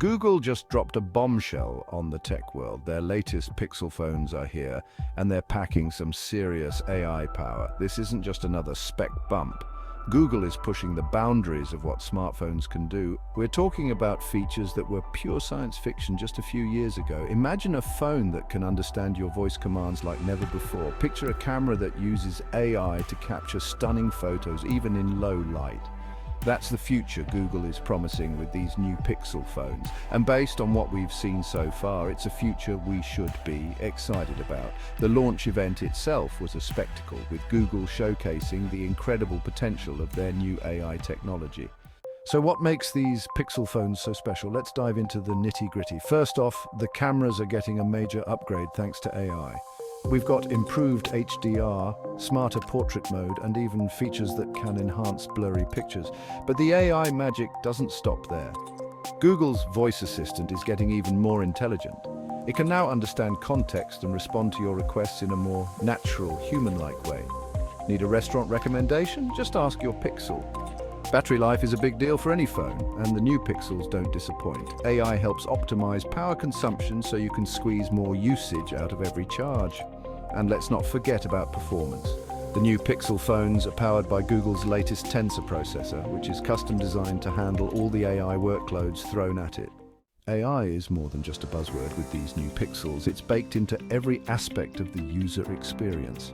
Google just dropped a bombshell on the tech world. Their latest Pixel phones are here, and they're packing some serious AI power. This isn't just another spec bump. Google is pushing the boundaries of what smartphones can do. We're talking about features that were pure science fiction just a few years ago. Imagine a phone that can understand your voice commands like never before. Picture a camera that uses AI to capture stunning photos, even in low light. That's the future Google is promising with these new Pixel phones. And based on what we've seen so far, it's a future we should be excited about. The launch event itself was a spectacle, with Google showcasing the incredible potential of their new AI technology. So what makes these Pixel phones so special? Let's dive into the nitty-gritty. First off, the cameras are getting a major upgrade thanks to AI. We've got improved HDR, smarter portrait mode, and even features that can enhance blurry pictures. But the AI magic doesn't stop there. Google's voice assistant is getting even more intelligent. It can now understand context and respond to your requests in a more natural, human-like way. Need a restaurant recommendation? Just ask your Pixel. Battery life is a big deal for any phone, and the new Pixels don't disappoint. AI helps optimize power consumption so you can squeeze more usage out of every charge. And let's not forget about performance. The new Pixel phones are powered by Google's latest Tensor processor, which is custom designed to handle all the AI workloads thrown at it. AI is more than just a buzzword with these new Pixels. It's baked into every aspect of the user experience.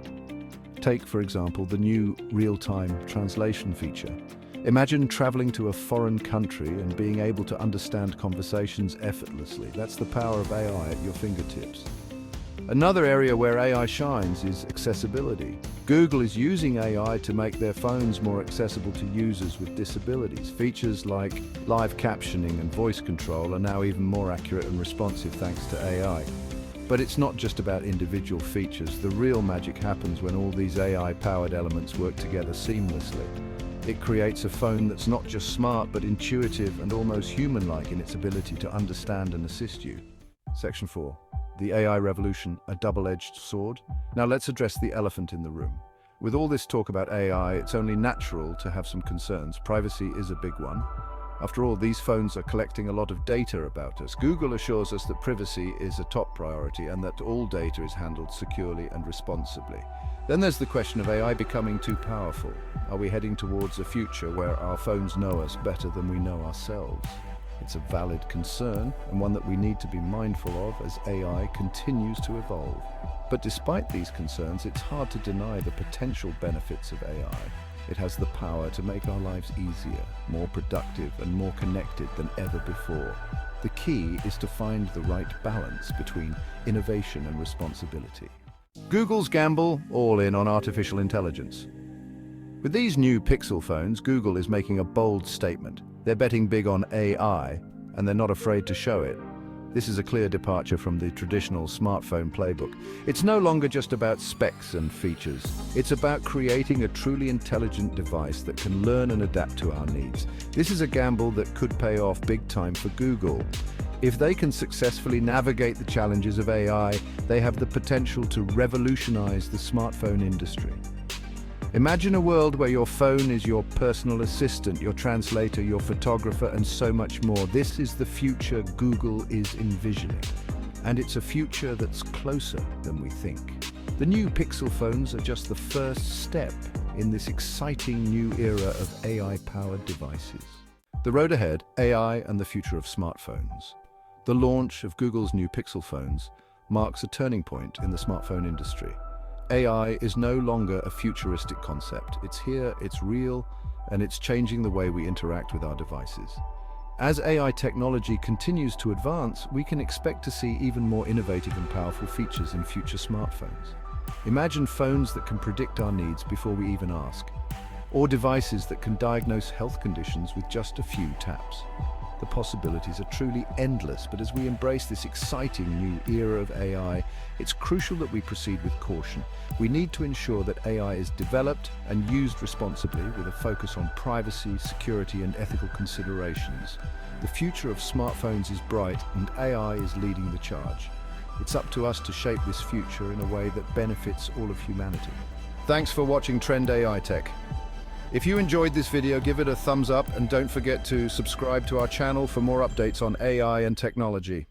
Take, for example, the new real-time translation feature. Imagine traveling to a foreign country and being able to understand conversations effortlessly. That's the power of AI at your fingertips. Another area where AI shines is accessibility. Google is using AI to make their phones more accessible to users with disabilities. Features like live captioning and voice control are now even more accurate and responsive thanks to AI. But it's not just about individual features. The real magic happens when all these AI-powered elements work together seamlessly. It creates a phone that's not just smart, but intuitive and almost human-like in its ability to understand and assist you. Section 4. The AI revolution, a double-edged sword. Now let's address the elephant in the room. With all this talk about AI, it's only natural to have some concerns. Privacy is a big one. After all, these phones are collecting a lot of data about us. Google assures us that privacy is a top priority and that all data is handled securely and responsibly. Then there's the question of AI becoming too powerful. Are we heading towards a future where our phones know us better than we know ourselves? It's a valid concern, and one that we need to be mindful of as AI continues to evolve. But despite these concerns, it's hard to deny the potential benefits of AI. It has the power to make our lives easier, more productive, and more connected than ever before. The key is to find the right balance between innovation and responsibility. Google's gamble, all in on artificial intelligence. With these new Pixel phones, Google is making a bold statement. They're betting big on AI, and they're not afraid to show it. This is a clear departure from the traditional smartphone playbook. It's no longer just about specs and features. It's about creating a truly intelligent device that can learn and adapt to our needs. This is a gamble that could pay off big time for Google. If they can successfully navigate the challenges of AI, they have the potential to revolutionize the smartphone industry. Imagine a world where your phone is your personal assistant, your translator, your photographer, and so much more. This is the future Google is envisioning. And it's a future that's closer than we think. The new Pixel phones are just the first step in this exciting new era of AI-powered devices. The road ahead, AI and the future of smartphones. The launch of Google's new Pixel phones marks a turning point in the smartphone industry. AI is no longer a futuristic concept. It's here, it's real, and it's changing the way we interact with our devices. As AI technology continues to advance, we can expect to see even more innovative and powerful features in future smartphones. Imagine phones that can predict our needs before we even ask, or devices that can diagnose health conditions with just a few taps. The possibilities are truly endless, but as we embrace this exciting new era of AI, it's crucial that we proceed with caution. We need to ensure that AI is developed and used responsibly with a focus on privacy, security, and ethical considerations. The future of smartphones is bright, and AI is leading the charge. It's up to us to shape this future in a way that benefits all of humanity. Thanks for watching Trend AI Tech. If you enjoyed this video, give it a thumbs up and don't forget to subscribe to our channel for more updates on AI and technology.